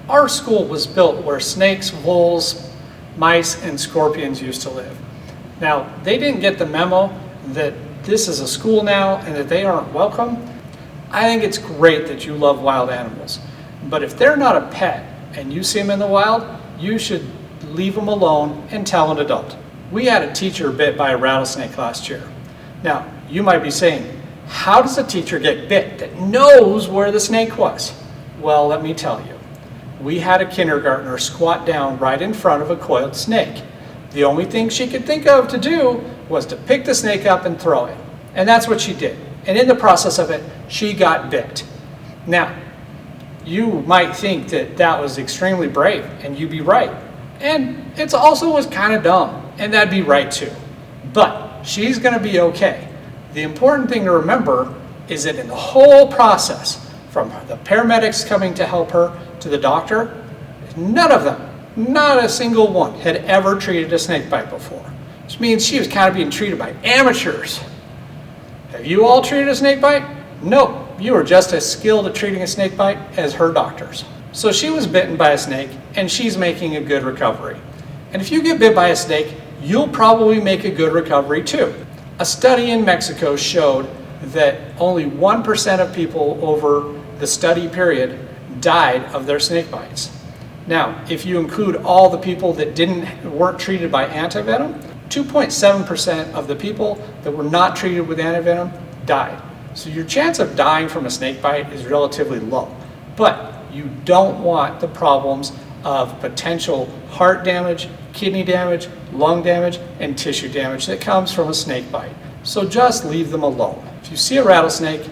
our school was built where snakes, voles, mice, and scorpions used to live. Now, they didn't get the memo that this is a school now and that they aren't welcome. I think it's great that you love wild animals, but if they're not a pet and you see them in the wild, you should leave them alone and tell an adult. We had a teacher bit by a rattlesnake last year. Now, you might be saying, how does a teacher get bit that knows where the snake was? Well, let me tell you. We had a kindergartner squat down right in front of a coiled snake. The only thing she could think of to do was to pick the snake up and throw it. And that's what she did. And in the process of it, she got bit. Now, you might think that that was extremely brave, and you'd be right. And it also was kind of dumb, and that'd be right too. But she's gonna be okay. The important thing to remember is that in the whole process, from the paramedics coming to help her to the doctor, none of them, not a single one, had ever treated a snake bite before. Which means she was kind of being treated by amateurs. Have you all treated a snake bite? No, you are just as skilled at treating a snake bite as her doctors. So she was bitten by a snake, and she's making a good recovery. And if you get bit by a snake, you'll probably make a good recovery too. A study in Mexico showed that only 1% of people over the study period died of their snake bites. Now, if you include all the people that weren't treated by antivenom, 2.7% of the people that were not treated with antivenom died. So your chance of dying from a snake bite is relatively low. But you don't want the problems of potential heart damage, kidney damage, lung damage, and tissue damage that comes from a snake bite. So just leave them alone. If you see a rattlesnake,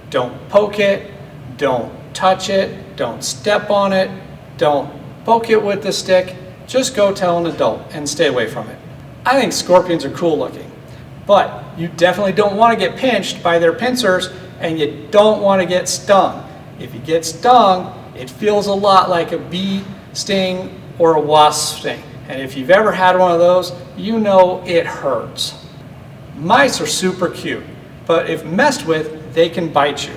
don't poke it, don't touch it, don't step on it, don't poke it with the stick. Just go tell an adult and stay away from it. I think scorpions are cool looking, but you definitely don't want to get pinched by their pincers, and you don't want to get stung. If you get stung, it feels a lot like a bee sting or a wasp sting. And if you've ever had one of those, you know it hurts. Mice are super cute, but if messed with, they can bite you.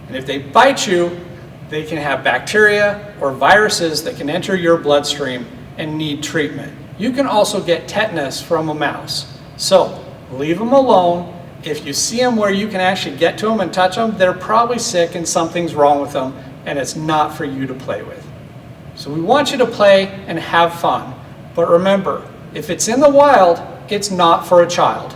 And if they bite you, they can have bacteria or viruses that can enter your bloodstream and need treatment. You can also get tetanus from a mouse. So leave them alone. If you see them where you can actually get to them and touch them, they're probably sick and something's wrong with them, and it's not for you to play with. So we want you to play and have fun. But remember, if it's in the wild, it's not for a child.